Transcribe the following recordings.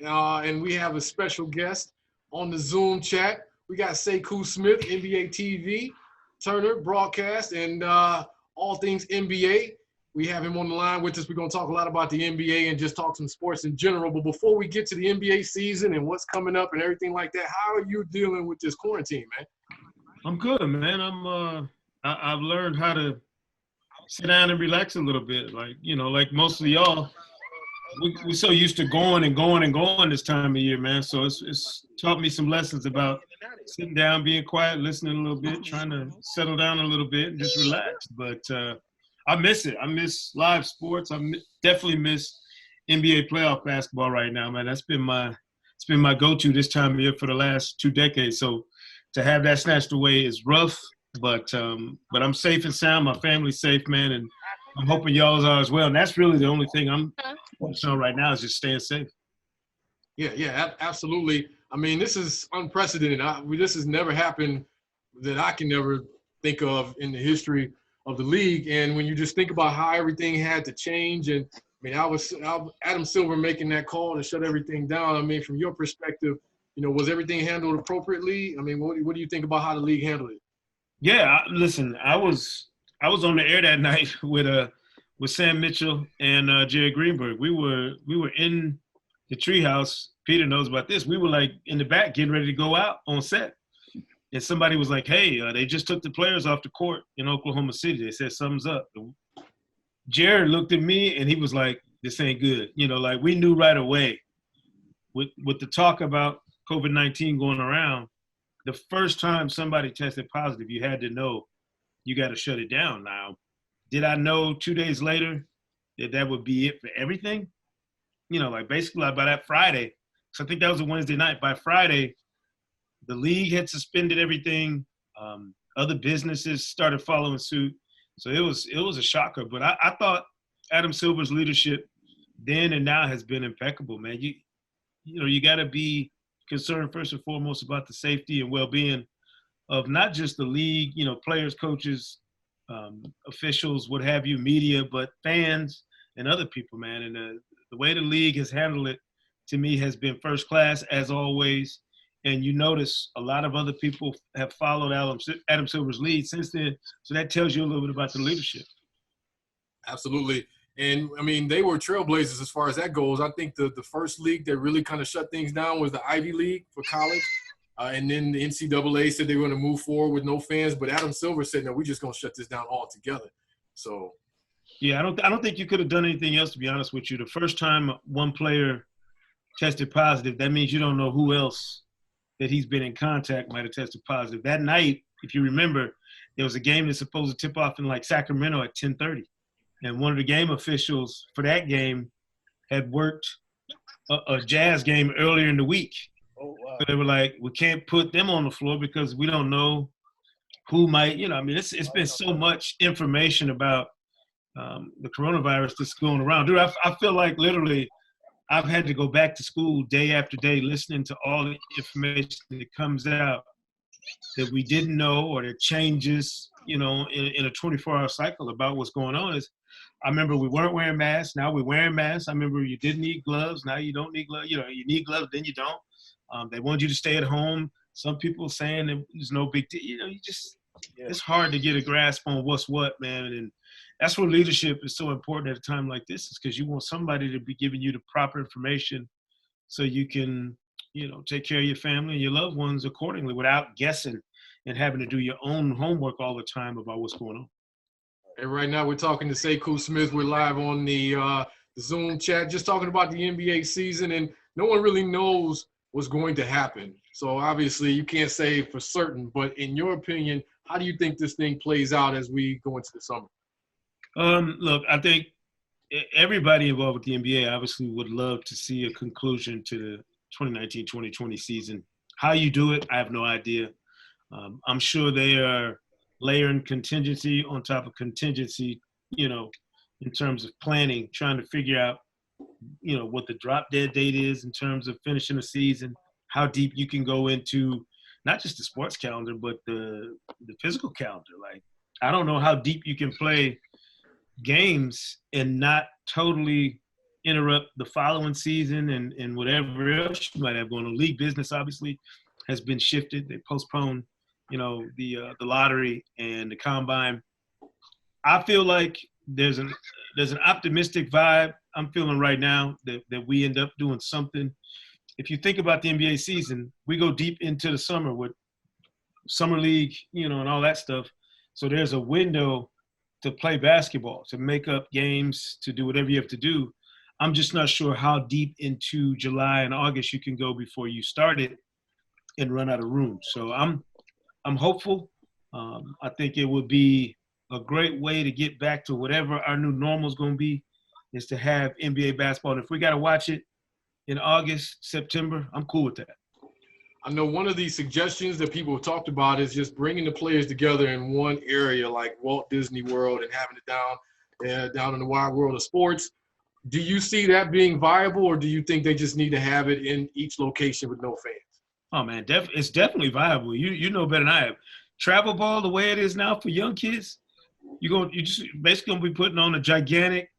and we have a special guest on the Zoom chat. We got Sekou Smith, NBA TV, Turner Broadcast, and all things NBA. We have him on the line with us. We're going to talk a lot about the NBA and just talk some sports in general. But before we get to the NBA season and what's coming up and everything like that, how are you dealing with this quarantine, man? I'm good, man. I've learned how to sit down and relax a little bit. Like most of y'all, we're so used to going and going and going this time of year, man. So it's taught me some lessons about sitting down, being quiet, listening a little bit, trying to settle down a little bit and just relax. But I miss it. I miss live sports. Definitely miss NBA playoff basketball right now, man. It's been my go-to this time of year for the last 2 decades. So to have that snatched away is rough, but I'm safe and sound. My family's safe, man, and I'm hoping y'all's are as well. And that's really the only thing I'm focusing on right now is just staying safe. Yeah, absolutely. I mean, this is unprecedented. This has never happened that I can never think of in the history of the league. And when you just think about how everything had to change, and I mean, Adam Silver making that call to shut everything down. I mean, from your perspective, was everything handled appropriately? I mean, what do you think about how the league handled it? Yeah, listen, I was on the air that night with Sam Mitchell and Jerry Greenberg. We were in the treehouse. Peter knows about this. We were like in the back getting ready to go out on set, and somebody was like, "Hey, they just took the players off the court in Oklahoma City. They said something's up." Jared looked at me and he was like, "This ain't good." Like we knew right away with the talk about COVID-19 going around. The first time somebody tested positive, you had to know you got to shut it down. Now, did I know 2 days later that would be it for everything? Like basically by that Friday, so I think that was a Wednesday night. By Friday, the league had suspended everything. Other businesses started following suit. So it was a shocker. But I thought Adam Silver's leadership then and now has been impeccable, man. You got to be concerned first and foremost about the safety and well-being of not just the league, players, coaches, officials, what have you, media, but fans and other people, man. And the way the league has handled it, to me, has been first class, as always. And you notice a lot of other people have followed Adam Silver's lead since then. So that tells you a little bit about the leadership. Absolutely. And, I mean, they were trailblazers as far as that goes. I think the first league that really kind of shut things down was the Ivy League for college. And then the NCAA said they were going to move forward with no fans. But Adam Silver said, no, we're just going to shut this down altogether. So. Yeah, I don't think you could have done anything else, to be honest with you. The first time one player tested positive, that means you don't know who else that he's been in contact might have tested positive. That night, if you remember, there was a game that's supposed to tip off in like Sacramento at 10:30. And one of the game officials for that game had worked a Jazz game earlier in the week. Oh, wow. So they were like, we can't put them on the floor because we don't know who might, I mean, it's been so much information about the coronavirus that's going around. Dude, I feel like literally I've had to go back to school day after day listening to all the information that comes out that we didn't know or that changes, in a 24-hour cycle about what's going on. I remember we weren't wearing masks. Now we're wearing masks. I remember you didn't need gloves. Now you don't need gloves. You need gloves, then you don't. They want you to stay at home. Some people saying there's no big deal. It's hard to get a grasp on what's what, man. And that's where leadership is so important at a time like this, is because you want somebody to be giving you the proper information so you can, take care of your family and your loved ones accordingly without guessing and having to do your own homework all the time about what's going on. And right now we're talking to Sekou Smith. We're live on the Zoom chat, just talking about the NBA season, and no one really knows what's going to happen. So obviously you can't say for certain, but in your opinion, how do you think this thing plays out as we go into the summer? Look, I think everybody involved with the NBA obviously would love to see a conclusion to the 2019-2020 season. How you do it, I have no idea. I'm sure they are layering contingency on top of contingency, in terms of planning, trying to figure out, what the drop dead date is in terms of finishing the season, how deep you can go into not just the sports calendar, but the physical calendar. Like, I don't know how deep you can play games and not totally interrupt the following season and whatever else you might have going on. League business obviously has been shifted. They postponed, the lottery and the combine. I feel like there's an optimistic vibe I'm feeling right now that we end up doing something. If you think about the NBA season, we go deep into the summer with summer league, and all that stuff. So there's a window to play basketball, to make up games, to do whatever you have to do. I'm just not sure how deep into July and August you can go before you start it and run out of room. So I'm hopeful. I think it would be a great way to get back to whatever our new normal is going to be, is to have NBA basketball. And if we got to watch it in August, September, I'm cool with that. I know one of the suggestions that people have talked about is just bringing the players together in one area like Walt Disney World and having it down in the wide world of sports. Do you see that being viable, or do you think they just need to have it in each location with no fans? Oh, man, it's definitely viable. You know better than I have. Travel ball, the way it is now for young kids, you just basically going to be putting on a gigantic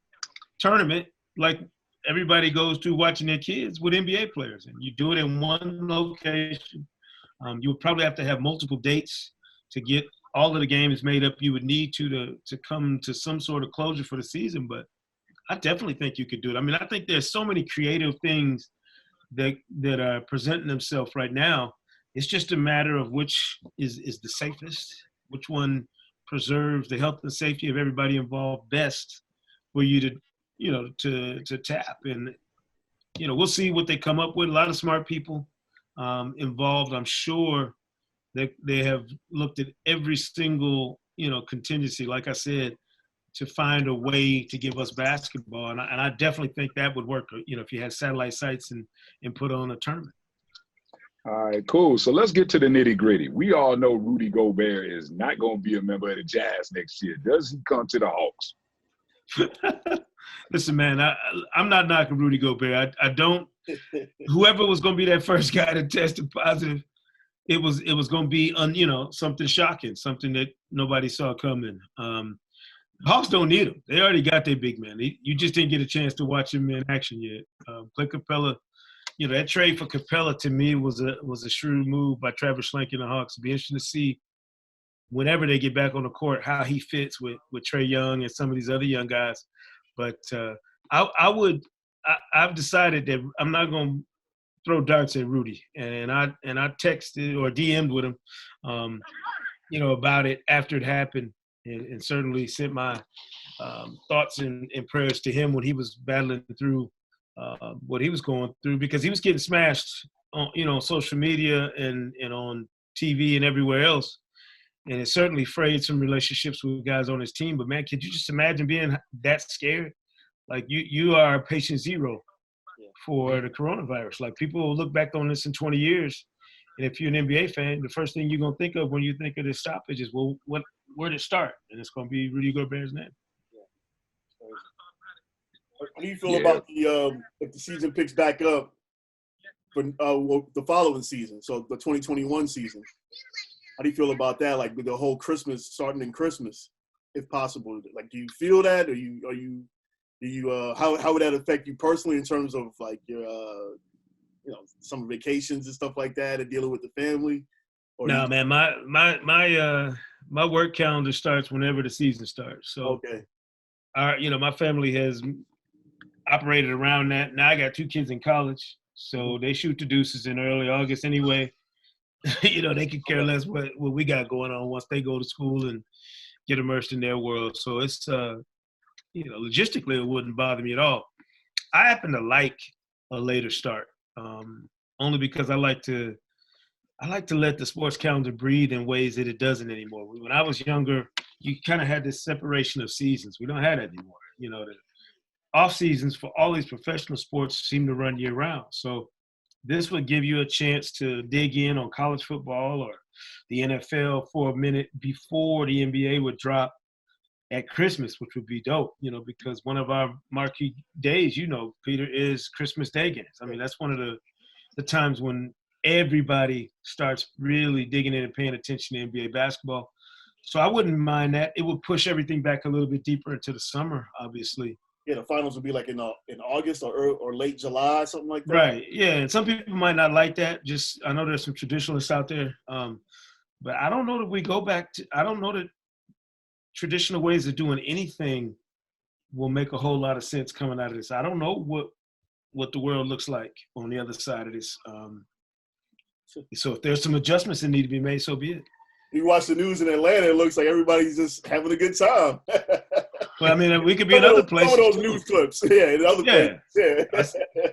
tournament like everybody goes to watching their kids with NBA players. And you do it in one location. You would probably have to have multiple dates to get all of the games made up you would need to come to some sort of closure for the season. But I definitely think you could do it. I mean, I think there's so many creative things that are presenting themselves right now. It's just a matter of which is the safest, which one preserves the health and safety of everybody involved best for you to tap. And, we'll see what they come up with. A lot of smart people involved. I'm sure that they have looked at every single, contingency, like I said, to find a way to give us basketball. And I definitely think that would work, if you had satellite sites and put on a tournament. All right, cool. So let's get to the nitty gritty. We all know Rudy Gobert is not going to be a member of the Jazz next year. Does he come to the Hawks? Listen, man, I'm not knocking Rudy Gobert. I don't. Whoever was going to be that first guy that tested positive, it was going to be something shocking, something that nobody saw coming. Hawks don't need him. They already got their big man. You just didn't get a chance to watch him in action yet. Clint Capella, that trade for Capella to me was a shrewd move by Travis Schlenk and the Hawks. It'll be interesting to see whenever they get back on the court how he fits with Trae Young and some of these other young guys. But I've decided that I'm not going to throw darts at Rudy, and I texted or DM'd with him, about it after it happened, and certainly sent my thoughts and prayers to him when he was battling through what he was going through, because he was getting smashed on social media and on TV and everywhere else. And it certainly frayed some relationships with guys on his team. But, man, could you just imagine being that scared? Like, you are patient zero for the coronavirus. Like, people will look back on this in 20 years. And if you're an NBA fan, the first thing you're going to think of when you think of this stoppage is, well, where did it start? And it's going to be Rudy Gobert's name. How do you feel about if the season picks back up for the following season, so the 2021 season? How do you feel about that? Like with the whole Christmas, starting in Christmas, if possible. Like, do you feel that, or how would that affect you personally in terms of like your summer vacations and stuff like that, and dealing with the family? No, man, my work calendar starts whenever the season starts. So, okay, my family has operated around that. Now I got 2 kids in college, so they shoot the deuces in early August anyway. They could care less what we got going on once they go to school and get immersed in their world. So it's, logistically it wouldn't bother me at all. I happen to like a later start, only because I like to let the sports calendar breathe in ways that it doesn't anymore. When I was younger, you kind of had this separation of seasons. We don't have that anymore. The off seasons for all these professional sports seem to run year round. So this would give you a chance to dig in on college football or the NFL for a minute before the NBA would drop at Christmas, which would be dope, because one of our marquee days, Peter, is Christmas Day games. I mean, that's one of the times when everybody starts really digging in and paying attention to NBA basketball. So I wouldn't mind that. It would push everything back a little bit deeper into the summer, obviously. Yeah, the finals would be like in August or late July, something like that. Right. Yeah, and some people might not like that. Just I know there's some traditionalists out there, but I don't know that we go back to. I don't know that traditional ways of doing anything will make a whole lot of sense coming out of this. I don't know what the world looks like on the other side of this. So if there's some adjustments that need to be made, so be it. You watch the news in Atlanta, it looks like everybody's just having a good time. Well, I mean, we could be in other places. Some of those news clips, yeah, in other places.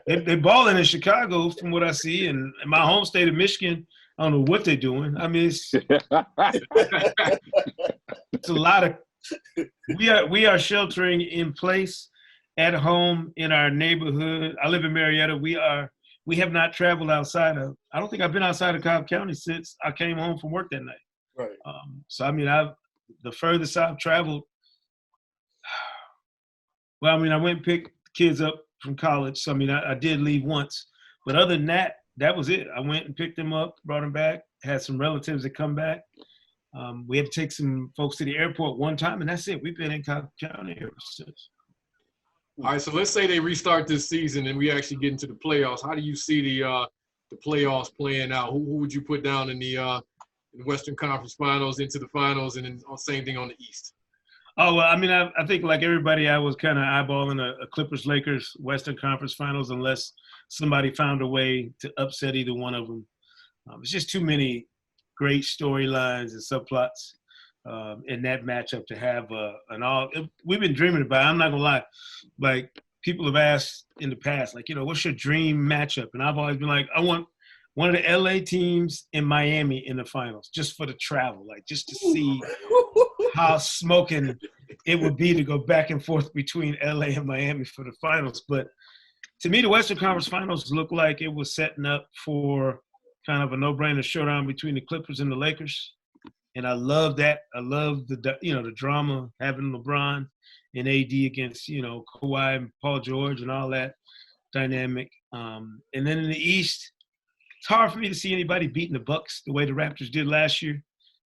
Yeah. They balling in Chicago, from what I see, and in my home state of Michigan, I don't know what they're doing. I mean, it's a lot of. We are sheltering in place at home in our neighborhood. I live in Marietta. We have not traveled outside of. I don't think I've been outside of Cobb County since I came home from work that night. Right. So I mean, the furthest I've traveled. Well, I mean, I went and picked kids up from college. So I mean, I did leave once, but other than that, that was it. I went and picked them up, brought them back. Had some relatives that come back. We had to take some folks to the airport one time, and that's it. We've been in Cobb County ever since. All right, so let's say they restart this season and we actually get into the playoffs. How do you see the playoffs playing out? Who would you put down in the Western Conference Finals, into the finals, and then same thing on the East? Oh, well, I mean, I think like everybody, I was kind of eyeballing a Clippers-Lakers Western Conference Finals unless somebody found a way to upset either one of them. It's just too many great storylines and subplots in that matchup to have we've been dreaming about it. I'm not gonna lie, like people have asked in the past, like, what's your dream matchup? And I've always been like, I want one of the LA teams in Miami in the finals, just for the travel, like just to see how smoking it would be to go back and forth between LA and Miami for the finals. But to me, the Western Conference Finals looked like it was setting up for kind of a no-brainer showdown between the Clippers and the Lakers. And I love that. I love the drama, having LeBron and AD against, Kawhi and Paul George and all that dynamic. And then in the East, it's hard for me to see anybody beating the Bucks the way the Raptors did last year.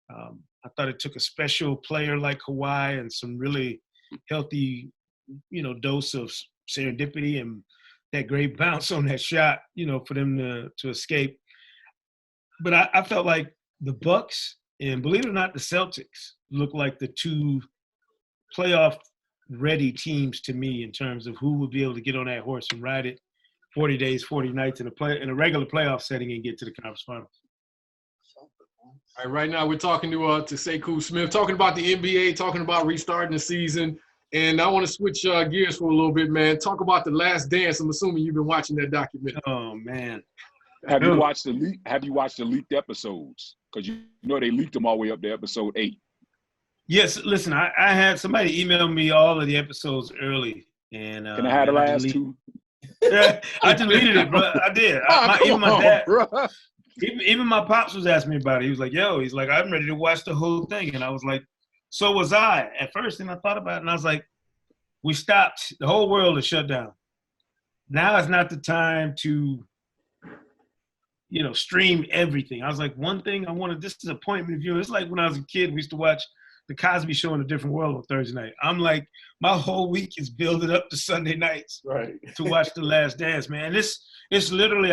I thought it took a special player like Kawhi and some really healthy, dose of serendipity and that great bounce on that shot, for them to escape. But I felt like the Bucks and, believe it or not, the Celtics look like the two playoff-ready teams to me in terms of who would be able to get on that horse and ride it 40 days, 40 nights in a regular playoff setting and get to the conference finals. All right, right now we're talking to Sekou Smith, talking about the NBA, talking about restarting the season. And I want to switch gears for a little bit, man. Talk about The Last Dance. I'm assuming you've been watching that documentary. Oh, man. Have you watched the leaked episodes? Because they leaked them all the way up to episode 8. Yes, listen, I had somebody email me all of the episodes early. And can I have the last 2? I deleted it, bro. I did. Even my dad, even my pops was asking me about it. He was like, he's like, I'm ready to watch the whole thing. And I was like, so was I at first. And I thought about it, and I was like, we stopped. The whole world is shut down. Now is not the time to, stream everything. I was like, one thing I wanted, this is appointment viewing. It's like when I was a kid, we used to watch The Cosby Show in a Different World on Thursday night. I'm like, my whole week is building up to Sunday nights to watch The Last Dance, man. It's literally,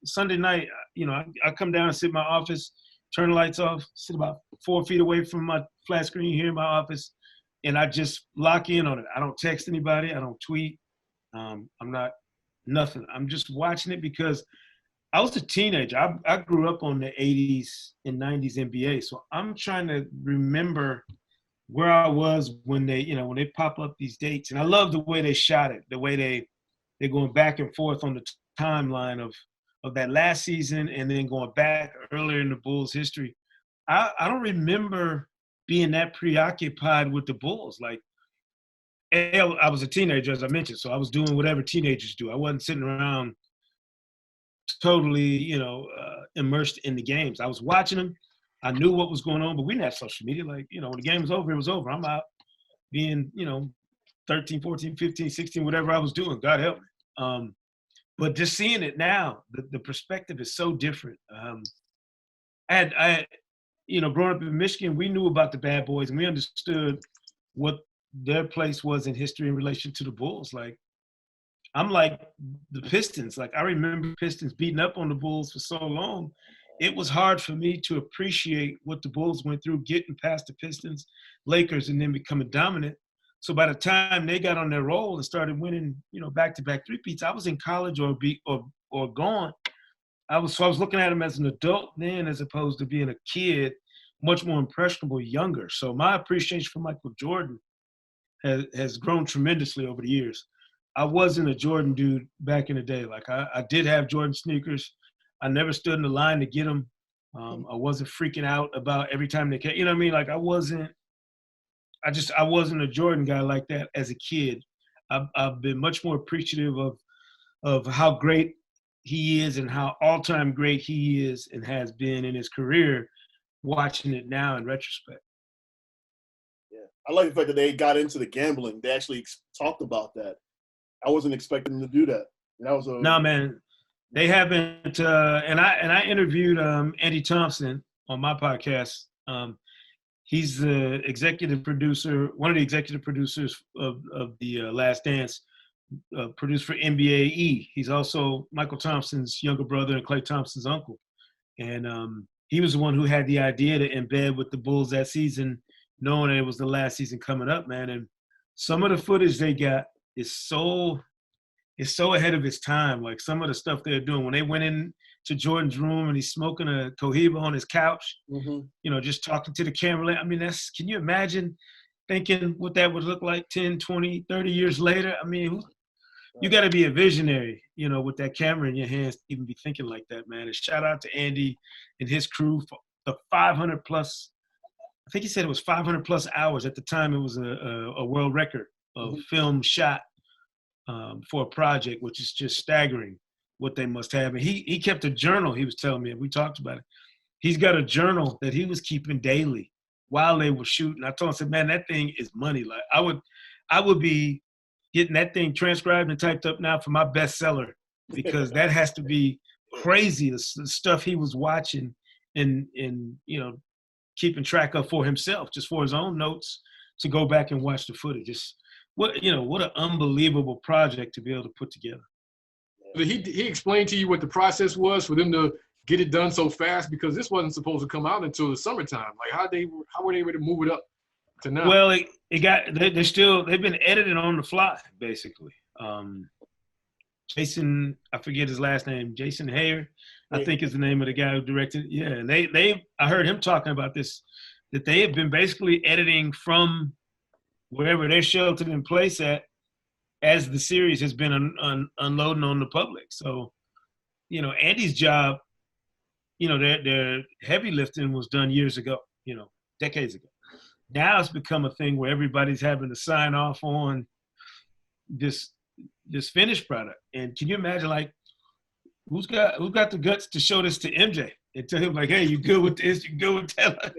Sunday night, I come down and sit in my office, turn the lights off, sit about 4 feet away from my flat screen here in my office, and I just lock in on it. I don't text anybody. I don't tweet. I'm not nothing. I'm just watching it because I was a teenager. I grew up on the 80s and 90s NBA, so I'm trying to remember where I was when they pop up these dates. And I love the way they shot it, the way they're going back and forth on the timeline of that last season and then going back earlier in the Bulls' history. I don't remember being that preoccupied with the Bulls. Like, I was a teenager, as I mentioned, so I was doing whatever teenagers do. I wasn't sitting around totally, immersed in the games. I was watching them. I knew what was going on, but we didn't have social media. Like, when the game was over, it was over. I'm out being, 13, 14, 15, 16, whatever I was doing. God help me. But just seeing it now, the perspective is so different. I growing up in Michigan, we knew about the bad boys and we understood what their place was in history in relation to the Bulls. Like, I'm like the Pistons. Like, I remember Pistons beating up on the Bulls for so long. It was hard for me to appreciate what the Bulls went through, getting past the Pistons, Lakers, and then becoming dominant. So by the time they got on their roll and started winning, back-to-back three-peats, I was in college or gone. I was looking at them as an adult then, as opposed to being a kid, much more impressionable, younger. So my appreciation for Michael Jordan has grown tremendously over the years. I wasn't a Jordan dude back in the day. Like, I did have Jordan sneakers. I never stood in the line to get them. I wasn't freaking out about every time they came. You know what I mean? Like, I wasn't a Jordan guy like that as a kid. I've been much more appreciative of how great he is and how all-time great he is and has been in his career, watching it now in retrospect. Yeah, I like the fact that they got into the gambling. They actually talked about that. I wasn't expecting them to do that. And that was No, man, they haven't. And I interviewed Andy Thompson on my podcast. He's the executive producer, one of the executive producers of the Last Dance, produced for NBA E. He's also Michael Thompson's younger brother and Klay Thompson's uncle. And he was the one who had the idea to embed with the Bulls that season, knowing that it was the last season coming up, man. And some of the footage they got is so ahead of its time. Like, some of the stuff they're doing when they went in to Jordan's room and he's smoking a Cohiba on his couch, just talking to the camera. I mean, can you imagine thinking what that would look like 10, 20, 30 years later? I mean, you got to be a visionary, with that camera in your hands to even be thinking like that, man. And shout out to Andy and his crew for the 500 plus, I think he said it was 500 plus hours. At the time, it was a world record of film shot for a project, which is just staggering what they must have. And he kept a journal, he was telling me, and we talked about it. He's got a journal that he was keeping daily while they were shooting. I told him, I said, man, that thing is money. Like, I would be getting that thing transcribed and typed up now for my bestseller, because that has to be crazy, the stuff he was watching and keeping track of for himself, just for his own notes, to go back and watch the footage. Just what an unbelievable project to be able to put together. He explained to you what the process was for them to get it done so fast, because this wasn't supposed to come out until the summertime. Like, how were they able to move it up to now? Well, they've been edited on the fly, basically. Jason, I forget his last name, Jason Hayer, I think is the name of the guy who directed it. Yeah, and I heard him talking about this, that they have been basically editing from wherever they're sheltered in place at, as the series has been unloading on the public. So, Andy's job, their heavy lifting was done years ago, decades ago. Now it's become a thing where everybody's having to sign off on this finished product. And can you imagine, like, who's got the guts to show this to MJ and tell him, like, hey, you good with this? You good with that?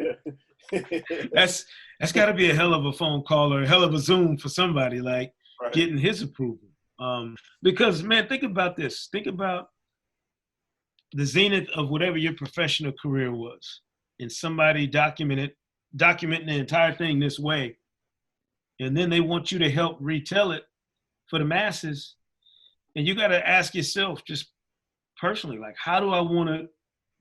That's got to be a hell of a phone call or a hell of a Zoom for somebody, like, right, getting his approval. Because, man, think about this. Think about the zenith of whatever your professional career was, and somebody documenting the entire thing this way, and then they want you to help retell it for the masses. And you got to ask yourself, just personally, like, how do I want to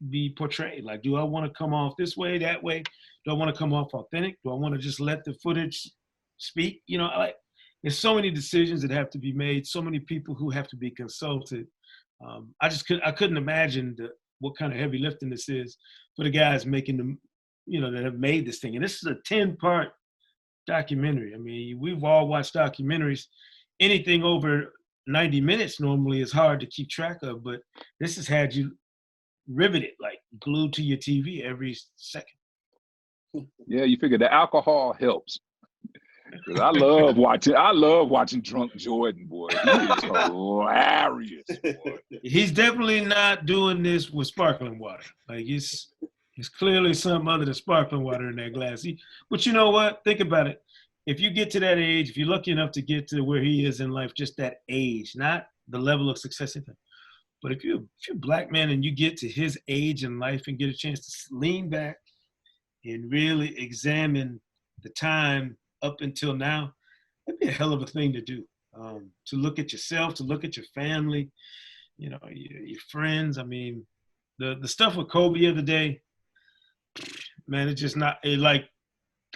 be portrayed? Like, do I want to come off this way, that way? Do I want to come off authentic? Do I want to just let the footage speak? There's so many decisions that have to be made, so many people who have to be consulted. I couldn't imagine what kind of heavy lifting this is for the guys making them, that have made this thing. And this is a 10-part documentary. I mean, we've all watched documentaries. Anything over 90 minutes normally is hard to keep track of, but this has had you riveted, like glued to your TV every second. Yeah, you figure the alcohol helps. Cause I love watching drunk Jordan, boy. He is hilarious, boy. He's definitely not doing this with sparkling water. Like, it's clearly something other than sparkling water in that glass. But you know what? Think about it. If you get to that age, if you're lucky enough to get to where he is in life, just that age, not the level of success, but if you're a black man and you get to his age in life and get a chance to lean back and really examine the time up until now, That'd be a hell of a thing to do. To look at yourself, to look at your family, your friends. I mean, the stuff with Kobe the other day, man, it's just not like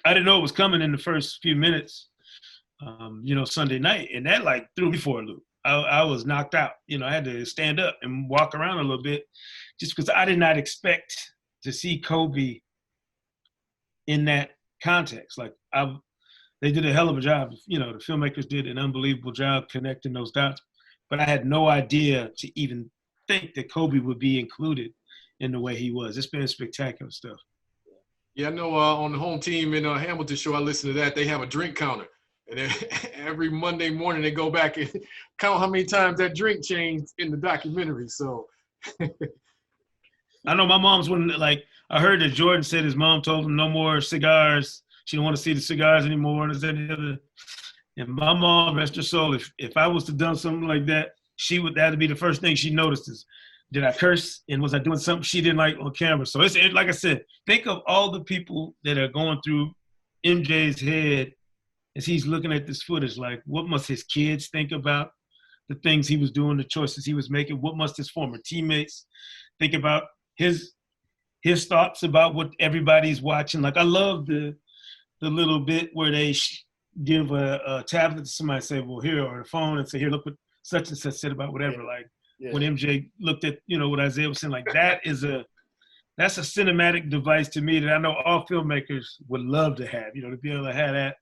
I didn't know it was coming in the first few minutes. Sunday night, and that like threw me for a loop. I was knocked out. I had to stand up and walk around a little bit, just because I did not expect to see Kobe in that context. Like they did a hell of a job. The filmmakers did an unbelievable job connecting those dots, but I had no idea to even think that Kobe would be included in the way he was. It's been spectacular stuff. Yeah, I know on the home team in Hamilton show, I listen to that. They have a drink counter. And then every Monday morning they go back and count how many times that drink changed in the documentary. So I know my mom's one, like, I heard that Jordan said his mom told him no more cigars. She didn't want to see the cigars anymore. And my mom, rest her soul, if I was to done something like that, that'd be the first thing she noticed is, did I curse and was I doing something she didn't like on camera? So it's like I said, think of all the people that are going through MJ's head as he's looking at this footage. Like, what must his kids think about the things he was doing, the choices he was making? What must his former teammates think about his thoughts about what everybody's watching? Like, I love the little bit where they give a tablet to somebody and say, well, here, or a phone, and say, here, look what such and such said about whatever. Like, when MJ looked at, what Isaiah was saying, like, that's a cinematic device to me that I know all filmmakers would love to have, to be able to have that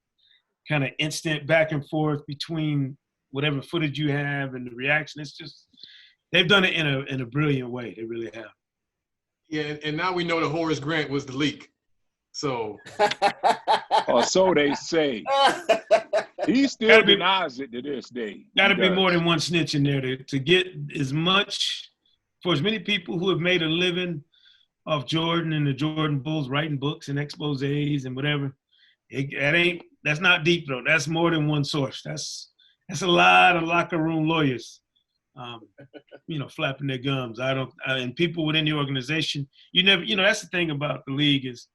kind of instant back and forth between whatever footage you have and the reaction. It's just, they've done it in a brilliant way. They really have. Yeah, and now we know that Horace Grant was the leak. So. Or so they say. He still denies it to this day. Got to be more than one snitch in there to get for as many people who have made a living off Jordan and the Jordan Bulls, writing books and exposés and whatever. That's not deep though. That's more than one source. That's a lot of locker room lawyers, flapping their gums. And people within the organization. That's the thing about the league is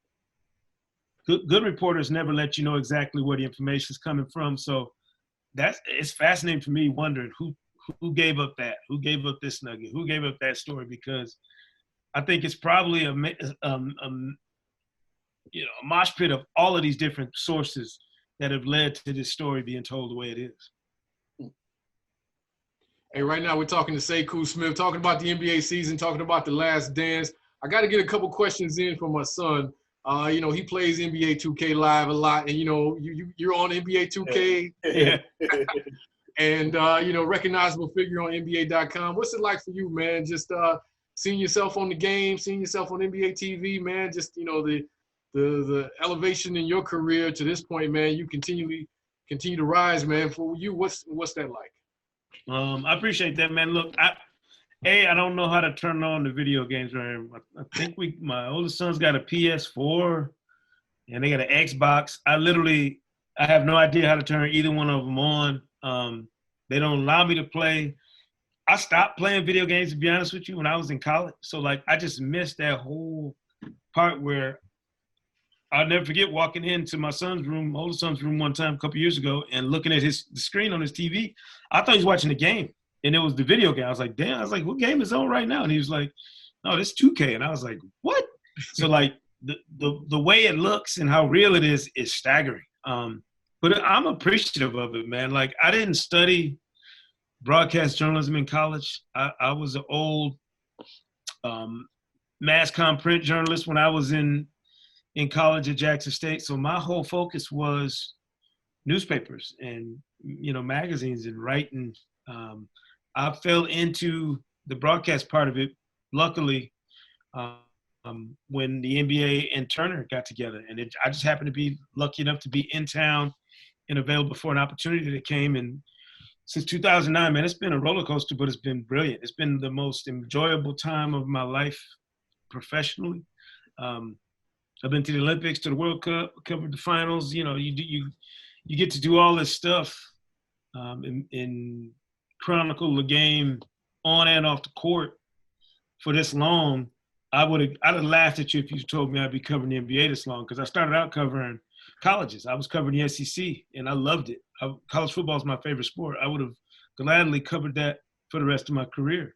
good reporters never let you know exactly where the information is coming from. So it's fascinating for me wondering who gave up that, who gave up this nugget, who gave up that story, because I think it's probably a mosh pit of all of these different sources that have led to this story being told the way it is. Hey, right now we're talking to Sekou Smith, talking about the NBA season, talking about The Last Dance. I got to get a couple questions in from my son. He plays NBA 2K Live a lot, and you're on NBA 2K, and recognizable figure on NBA.com. What's it like for you, man? Just seeing yourself on the game, seeing yourself on NBA TV, man. Just the elevation in your career to this point, man. You continue to rise, man. For you, what's that like? I appreciate that, man. Look, I don't know how to turn on the video games right here. I think my oldest son's got a PS4 and they got an Xbox. I have no idea how to turn either one of them on. They don't allow me to play. I stopped playing video games, to be honest with you, when I was in college. So, I just missed that whole part where I'll never forget walking into my oldest son's room one time a couple years ago and looking at the screen on his TV. I thought he was watching the game. And it was the video game. I was like, damn. I was like, what game is on right now? And he was like, no, this 2K. And I was like, what? So the way it looks and how real it is staggering. But I'm appreciative of it, man. Like, I didn't study broadcast journalism in college. I was an old mass comm print journalist when I was in college at Jackson State. So my whole focus was newspapers and, magazines and writing. I fell into the broadcast part of it, luckily, when the NBA and Turner got together. And I just happened to be lucky enough to be in town and available for an opportunity that came. And since 2009, man, it's been a roller coaster, but it's been brilliant. It's been the most enjoyable time of my life professionally. I've been to the Olympics, to the World Cup, covered the finals. You get to do all this stuff and chronicle the game on and off the court for this long. I'd have laughed at you if you told me I'd be covering the NBA this long, because I started out covering colleges. I was covering the SEC, and I loved it. College football is my favorite sport. I would have gladly covered that for the rest of my career.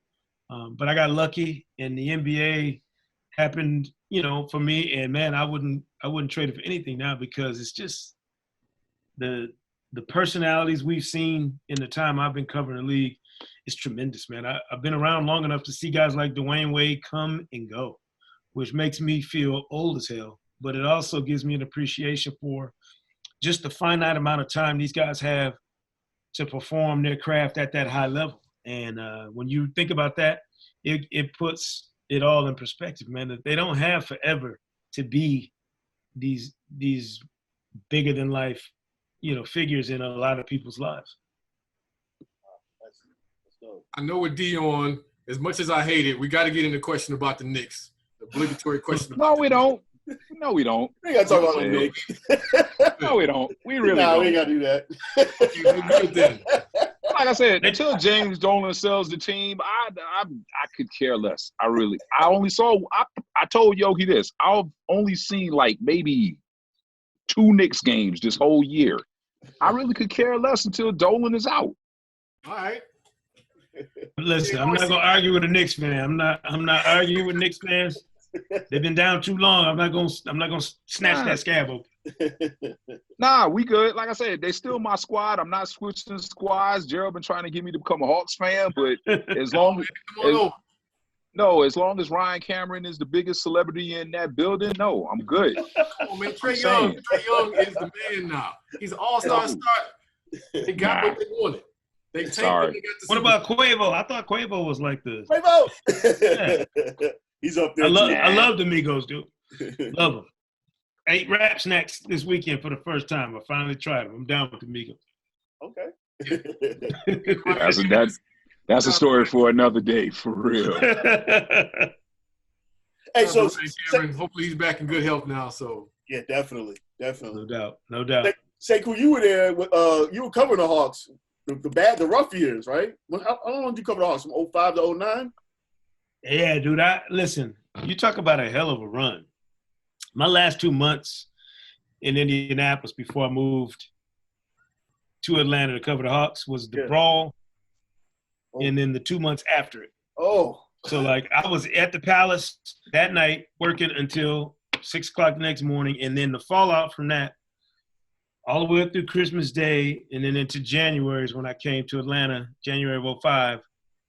But I got lucky, and the NBA happened, for me. And man, I wouldn't trade it for anything now, because it's just the personalities we've seen in the time I've been covering the league is tremendous, man. I've been around long enough to see guys like Dwayne Wade come and go, which makes me feel old as hell. But it also gives me an appreciation for just the finite amount of time these guys have to perform their craft at that high level. And when you think about that, it puts it all in perspective, man, that they don't have forever to be these bigger than life, figures in a lot of people's lives. I know with Dion, as much as I hate it, we got to get into the question about the Knicks. The obligatory question. No, we don't. No, we don't. We got to talk about the Knicks. No, we don't. We really Nah, don't. we ain't got to do that. Okay, we're good then. Like I said, until James Dolan sells the team, I could care less. I told Yogi this. I've only seen like maybe 2 Knicks games this whole year. I really could care less until Dolan is out. All right. Listen, I'm not gonna argue with a Knicks fan. I'm not arguing with Knicks fans. They've been down too long. I'm not gonna snatch that scab open. Nah, we good. Like I said, they still my squad. I'm not switching squads. Gerald been trying to get me to become a Hawks fan, but as long as Ryan Cameron is the biggest celebrity in that building, no, I'm good. Oh man, Trae Young is the man now. He's an all-star star. They got what they wanted. They tanked Sorry. and they got the What about Quavo? I thought Quavo was like the. Quavo! He's up there. I love the Migos, dude. Love them. 8 rap snacks this weekend for the first time. I finally tried them. I'm down with the Migos. Okay. That's a story for another day, for real. Hey, so hopefully he's back in good health now. So yeah, definitely. No doubt. Sekou, you were there. You were covering the Hawks, the rough years, right? How long did you cover the Hawks? From 05 to 09? Yeah, dude. Listen. You talk about a hell of a run. My last 2 months in Indianapolis before I moved to Atlanta to cover the Hawks was the brawl, and then the 2 months after it. Oh. So, like, I was at the Palace that night working until 6 o'clock the next morning, and then the fallout from that all the way up through Christmas Day and then into January is when I came to Atlanta, January of 05,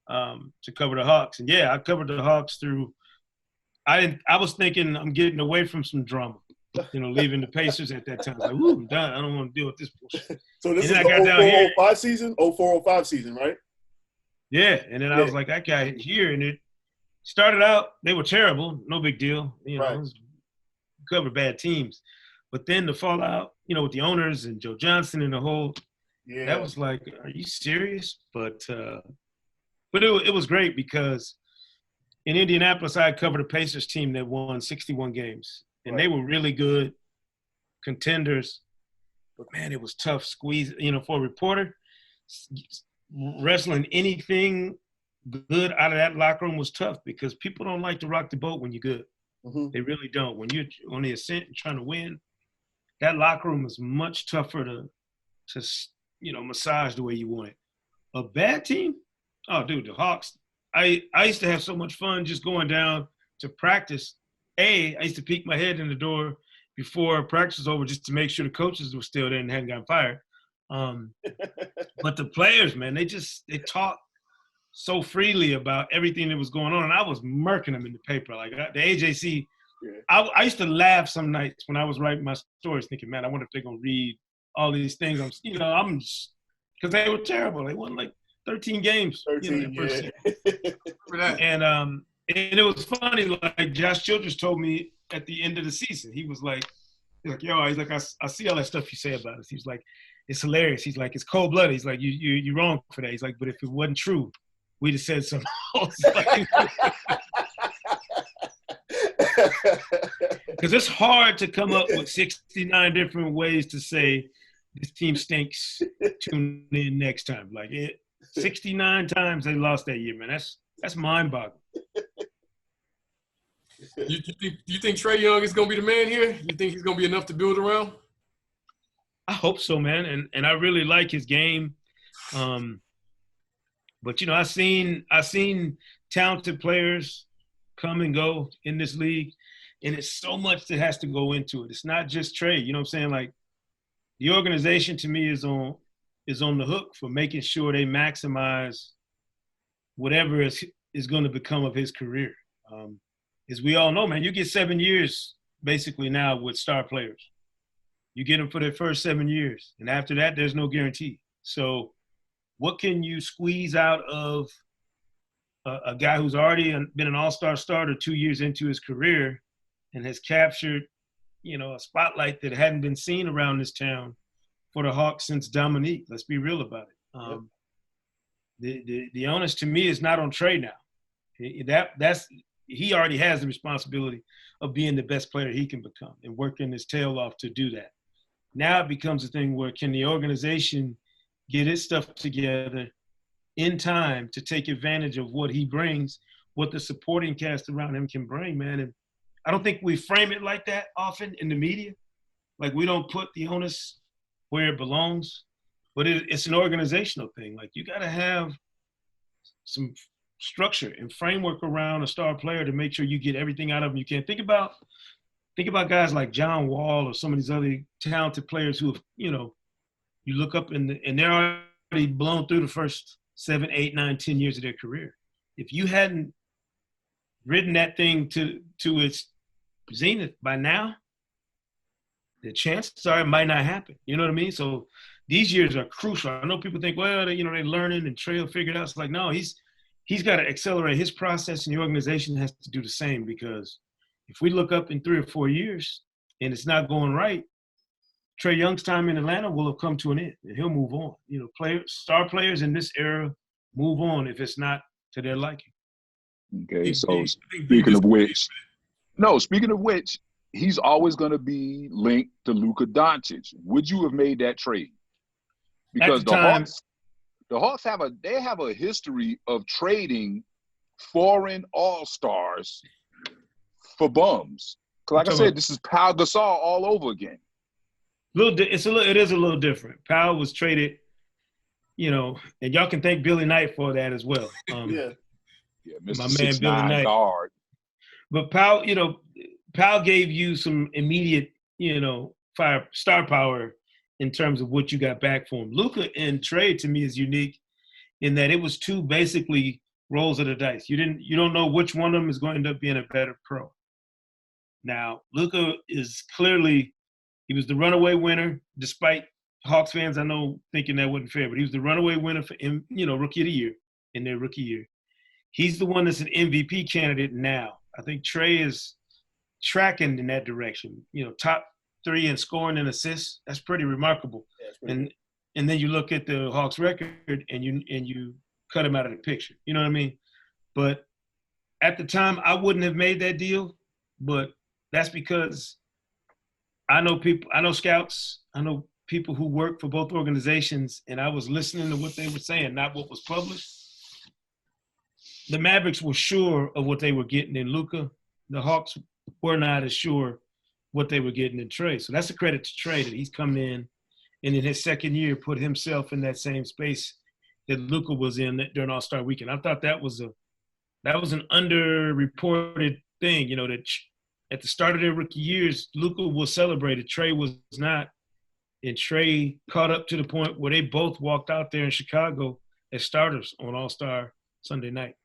to cover the Hawks. And, yeah, I covered the Hawks through – I was thinking I'm getting away from some drama, leaving the Pacers at that time. Like, ooh, I'm done. I don't want to deal with this bullshit. So this is the 04-05 season? 04-05 season, right? Yeah, and then I was like, I got here, and it started out, they were terrible, no big deal. Cover bad teams. But then the fallout, with the owners and Joe Johnson and the whole, that was like, are you serious? But it was great because in Indianapolis, I had covered a Pacers team that won 61 games. And they were really good contenders. But, man, it was tough squeeze, for a reporter. Wrestling anything good out of that locker room was tough because people don't like to rock the boat when you're good. Mm-hmm. They really don't. When you're on the ascent and trying to win, that locker room is much tougher to massage the way you want it. A bad team? Oh, dude, the Hawks. I used to have so much fun just going down to practice. I used to peek my head in the door before practice was over just to make sure the coaches were still there and hadn't gotten fired. But the players, man, they talk so freely about everything that was going on, and I was murking them in the paper. Like the AJC, I used to laugh some nights when I was writing my stories, thinking, man, I wonder if they're gonna read all these things. I'm just because they were terrible. They won like 13 games. 13, and it was funny. Like Josh Childress told me at the end of the season, he was like, yo, he's like, I see all that stuff you say about us. He's like, it's hilarious. He's like, it's cold blooded. He's like, you're wrong for that. He's like, but if it wasn't true, we'd have said something else. Because it's hard to come up with 69 different ways to say this team stinks. Tune in next time. 69 times they lost that year, man. That's mind-boggling. You think Trae Young is going to be the man here? You think he's going to be enough to build around? hope so, man. And I really like his game. But you know, I've seen talented players come and go in this league, and it's so much that has to go into it. It's not just trade. You know what I'm saying? Like, the organization to me is on the hook for making sure they maximize whatever is going to become of his career. As we all know, man, you get 7 years basically now with star players. You get them for their first 7 years, and after that, there's no guarantee. So what can you squeeze out of a guy who's already been an all-star starter 2 years into his career and has captured, you know, a spotlight that hadn't been seen around this town for the Hawks since Dominique? Let's be real about it. The onus to me is not on Trey now. He already has the responsibility of being the best player he can become and working his tail off to do that. Now it becomes a thing where can the organization get its stuff together in time to take advantage of what he brings, what the supporting cast around him can bring, man. And I don't think we frame it like that often in the media. Like, we don't put the onus where it belongs, but it's an organizational thing. Like, you got to have some structure and framework around a star player to make sure you get everything out of them you can. Think about guys like John Wall or some of these other talented players who have, you know, you look up and they're already blown through the first 7, 8, 9, 10 years of their career. If you hadn't ridden that thing to its zenith by now, the chances are it might not happen. You know what I mean? So these years are crucial. I know people think, well, they're learning and Trey will figure it out. It's like, no, he's got to accelerate his process, and the organization has to do the same, because if we look up in 3 or 4 years and it's not going right, Trey Young's time in Atlanta will have come to an end, and he'll move on. You know, star players in this era move on if it's not to their liking. Okay, so speaking of which, he's always going to be linked to Luka Doncic. Would you have made that trade? Because the Hawks have a history of trading foreign all-stars for bums. Like I said, this is Pau Gasol all over again. It is a little different. Powell was traded, you know, and y'all can thank Billy Knight for that as well. Yeah, Mr. My man Billy Knight. Guard. But Powell gave you some immediate, you know, star power in terms of what you got back for him. Luka and Trey, to me, is unique in that it was two basically rolls of the dice. You don't know which one of them is going to end up being a better pro. Now, Luka is clearly – he was the runaway winner, despite Hawks fans, I know, thinking that wasn't fair, but he was the runaway winner for, you know, rookie of the year in their rookie year. He's the one that's an MVP candidate now. I think Trey is tracking in that direction. You know, top 3 in scoring and assists. That's pretty remarkable. Yeah, and then you look at the Hawks record and you cut him out of the picture. You know what I mean? But at the time, I wouldn't have made that deal, but that's because I know scouts, I know people who work for both organizations, and I was listening to what they were saying, not what was published. The Mavericks were sure of what they were getting in Luka. The Hawks were not as sure what they were getting in Trey. So that's a credit to Trey that he's come in and in his second year put himself in that same space that Luka was in during All-Star Weekend. I thought that was an underreported thing, you know, that at the start of their rookie years, Luka was celebrated. Trey was not. And Trey caught up to the point where they both walked out there in Chicago as starters on All-Star Sunday night.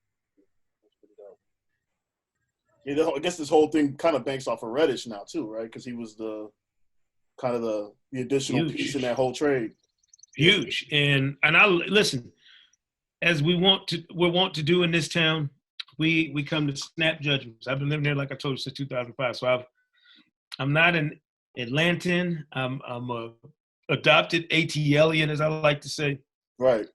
Yeah, I guess this whole thing kind of banks off of Reddish now too, right? Because he was the additional piece in that whole trade. Huge. And I listen, as we're wont to do in this town, we come to snap judgments. I've been living there, like I told you, since 2005. So I'm not an Atlantan. I'm a adopted ATLian, as I like to say. Right.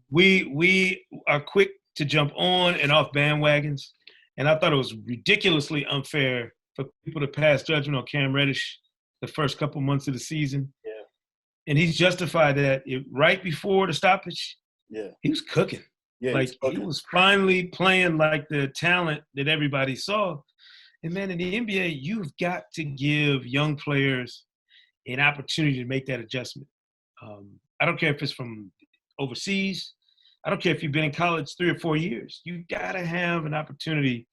We are quick to jump on and off bandwagons, and I thought it was ridiculously unfair for people to pass judgment on Cam Reddish the first couple months of the season. Yeah. And he's justified that right before the stoppage. Yeah. He was cooking. Yeah, like he was finally playing like the talent that everybody saw. And man, in the NBA, you've got to give young players an opportunity to make that adjustment. I don't care if it's from overseas. I don't care if you've been in college 3 or 4 years. You got to have an opportunity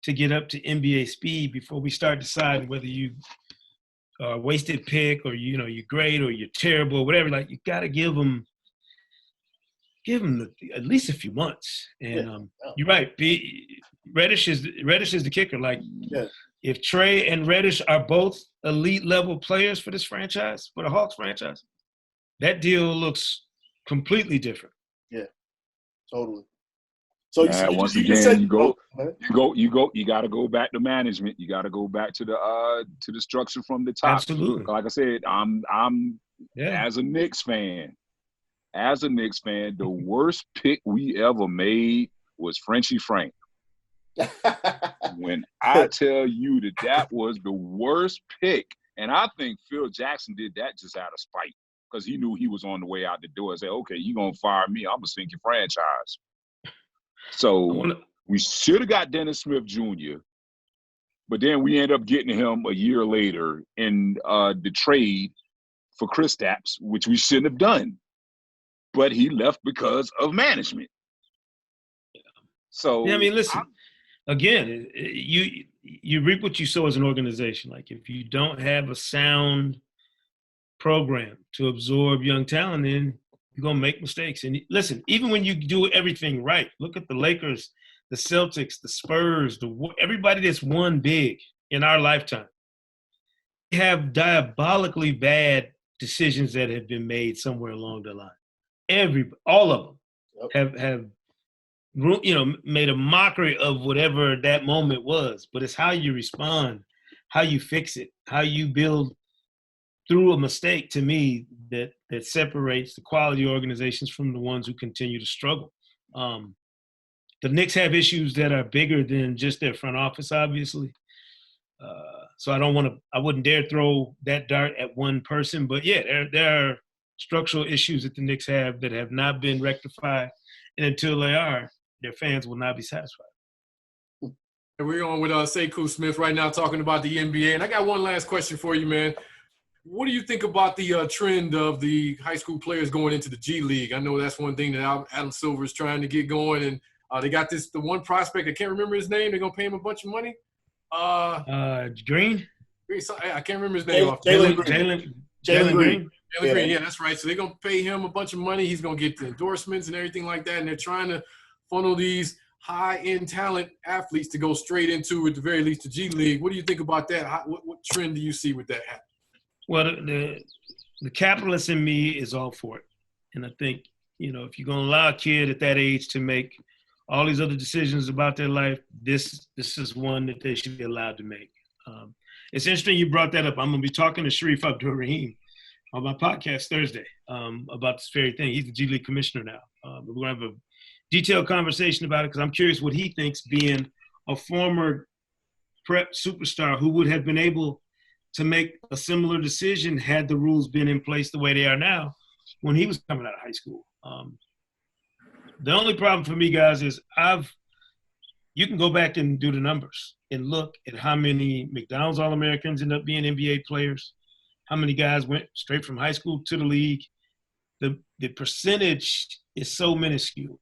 to get up to NBA speed before we start deciding whether you are a wasted pick or, you know, you're great or you're terrible or whatever. Like, you got to give them at least a few months. And you're right. Reddish is the kicker. Like, if Trey and Reddish are both elite level players for this franchise, for the Hawks franchise, that deal looks completely different. Yeah, totally. So once again, you got to go back to management. You got to go back to the structure from the top. Absolutely. Like I said, I'm as a Knicks fan, the worst pick we ever made was Frenchie Frank. When I tell you that was the worst pick, and I think Phil Jackson did that just out of spite because he knew he was on the way out the door and said, okay, you're going to fire me. I'm going to sink your franchise. So we should have got Dennis Smith Jr., but then we end up getting him a year later in the trade for Kristaps, which we shouldn't have done. But he left because of management. So yeah, I mean, listen, again, you reap what you sow as an organization. Like, if you don't have a sound program to absorb young talent, then you're going to make mistakes. And listen, even when you do everything right, look at the Lakers, the Celtics, the Spurs, everybody that's won big in our lifetime. They have diabolically bad decisions that have been made somewhere along the line. All of them have made a mockery of whatever that moment was. But it's how you respond, how you fix it, how you build through a mistake, to me, that separates the quality organizations from the ones who continue to struggle. The Knicks have issues that are bigger than just their front office, obviously. So I wouldn't dare throw that dart at one person. But yeah, there are structural issues that the Knicks have that have not been rectified. And until they are, their fans will not be satisfied. And we're on with Sekou Smith right now talking about the NBA. And I got one last question for you, man. What do you think about the trend of the high school players going into the G League? I know that's one thing that Adam Silver is trying to get going. And they got the one prospect, I can't remember his name. They're going to pay him a bunch of money. Green? I can't remember his name. Jalen Green. Jalen Green, yeah, that's right. So they're going to pay him a bunch of money. He's going to get the endorsements and everything like that. And they're trying to funnel these high-end talent athletes to go straight into, at the very least, the G League. What do you think about that? What trend do you see with that happening? Well, the capitalist in me is all for it. And I think, if you're going to allow a kid at that age to make all these other decisions about their life, this is one that they should be allowed to make. It's interesting you brought that up. I'm going to be talking to Sharif Abdur-Rahim on my podcast Thursday about this very thing. He's the G League commissioner now. We're going to have a detailed conversation about it because I'm curious what he thinks, being a former prep superstar who would have been able to make a similar decision had the rules been in place the way they are now when he was coming out of high school. The only problem for me, guys, is you can go back and do the numbers and look at how many McDonald's All-Americans end up being NBA players, how many guys went straight from high school to the league. The percentage is so minuscule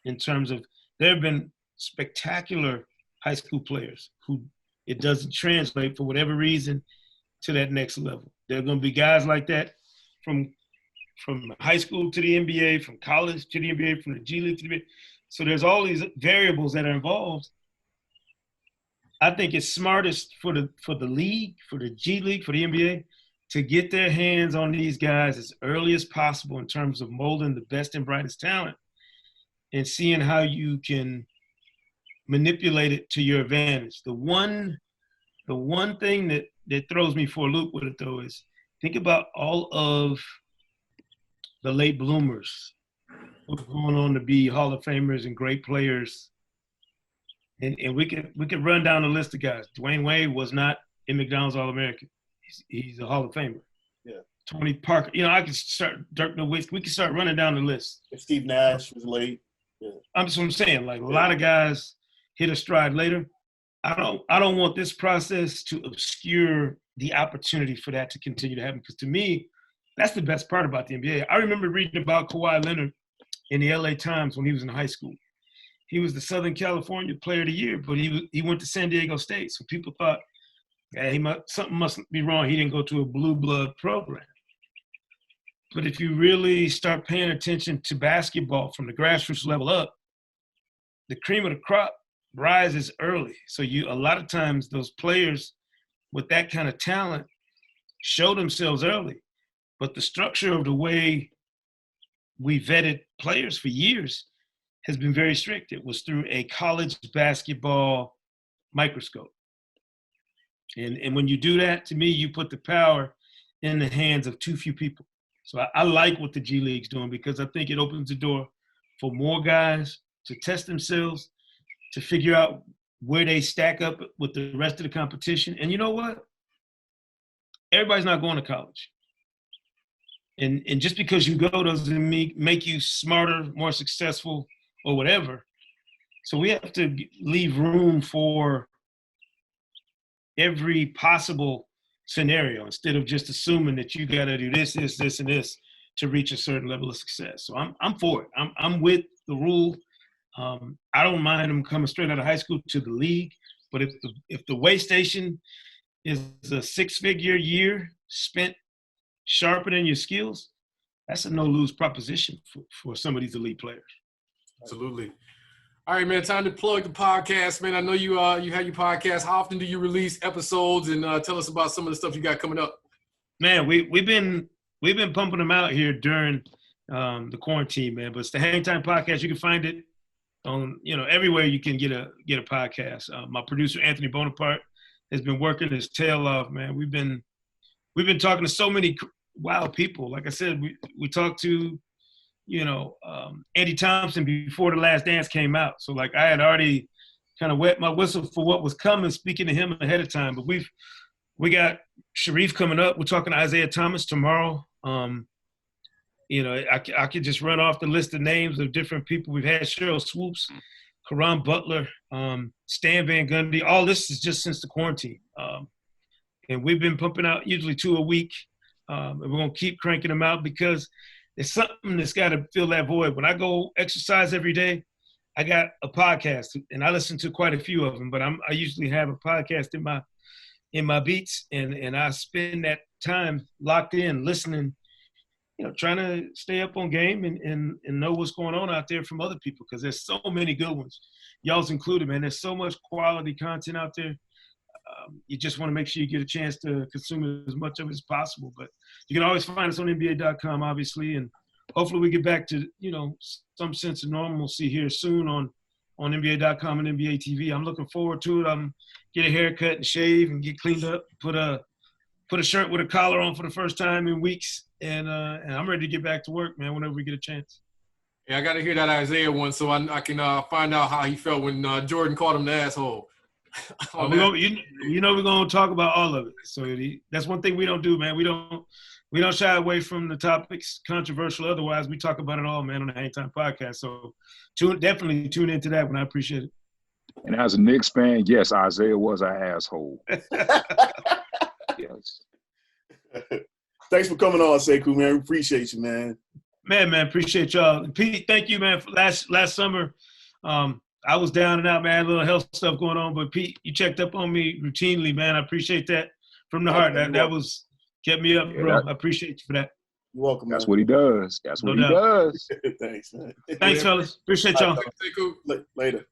in terms of there have been spectacular high school players who it doesn't translate for whatever reason to that next level. There are going to be guys like that from high school to the NBA, from college to the NBA, from the G League to the NBA. So there's all these variables that are involved. I think it's smartest for the league, for the G League, for the NBA, to get their hands on these guys as early as possible in terms of molding the best and brightest talent and seeing how you can manipulate it to your advantage. The one thing that throws me for a loop with it, though, is think about all of the late bloomers who are going on to be Hall of Famers and great players. And we could run down a list of guys. Dwayne Wade was not a McDonald's All-American. He's a Hall of Famer. Yeah. Tony Parker. I could start Dirk Nowitzki. We could start running down the list. If Steve Nash was late. Yeah. I'm saying, like, a lot of guys hit a stride later. I don't want this process to obscure the opportunity for that to continue to happen. Because to me, that's the best part about the NBA. I remember reading about Kawhi Leonard in the LA Times when he was in high school. He was the Southern California Player of the Year, but he went to San Diego State. So people thought, hey, something must be wrong. He didn't go to a blue blood program. But if you really start paying attention to basketball from the grassroots level up, the cream of the crop rises early. So a lot of times those players with that kind of talent show themselves early. But the structure of the way we vetted players for years has been very strict. It was through a college basketball microscope. And when you do that, to me, you put the power in the hands of too few people. So I like what the G League's doing, because I think it opens the door for more guys to test themselves, to figure out where they stack up with the rest of the competition. And you know what? Everybody's not going to college. And just because you go doesn't make you smarter, more successful, or whatever. So we have to leave room for every possible scenario instead of just assuming that you got to do this, and this to reach a certain level of success. So I'm for it. I'm with the rule. I don't mind them coming straight out of high school to the league, but if the way station is a 6-figure year spent sharpening your skills, that's a no-lose proposition for some of these elite players. Absolutely. All right, man, time to plug the podcast, man. I know you have your podcast. How often do you release episodes, and tell us about some of the stuff you got coming up? Man, we've been pumping them out here during the quarantine, man. But it's the Hang Time Podcast. You can find it on, everywhere you can get a podcast. My producer, Anthony Bonaparte, has been working his tail off, man. We've been talking to so many wild people. Like I said, we talked to, Andy Thompson before The Last Dance came out. So like I had already kind of wet my whistle for what was coming, speaking to him ahead of time. But we got Sharif coming up. We're talking to Isaiah Thomas tomorrow. I could just run off the list of names of different people. We've had Cheryl Swoops, Karan Butler, Stan Van Gundy. All this is just since the quarantine. And we've been pumping out usually 2 a week. And we're going to keep cranking them out because it's something that's got to fill that void. When I go exercise every day, I got a podcast, and I listen to quite a few of them, but I usually have a podcast in my beats, and I spend that time locked in, listening, trying to stay up on game and know what's going on out there from other people, because there's so many good ones. Y'all's included, man. There's so much quality content out there. You just want to make sure you get a chance to consume as much of it as possible. But you can always find us on NBA.com, obviously, and hopefully we get back to, some sense of normalcy here soon on NBA.com and NBA TV. I'm looking forward to it. Get a haircut and shave and get cleaned up, put a shirt with a collar on for the first time in weeks, and I'm ready to get back to work, man, whenever we get a chance. Yeah, I got to hear that Isaiah one so I can find out how he felt when Jordan called him the asshole. We're going to talk about all of it. So that's one thing we don't do, man. We don't shy away from the topics, controversial. Otherwise, we talk about it all, man, on the Hang Time Podcast. So definitely tune into that one. I appreciate it. And as a Knicks fan, yes, Isaiah was an asshole. Yes. Thanks for coming on, Sekou, man. We appreciate you, man. Man, appreciate y'all. And Pete, thank you, man. For last summer, I was down and out, man. A little health stuff going on, but Pete, you checked up on me routinely, man. I appreciate that from the heart. That was kept me up, bro. I appreciate you for that. You're welcome, man. That's what he does. That's what he does. Thanks, man. Thanks, fellas. Appreciate y'all. Later.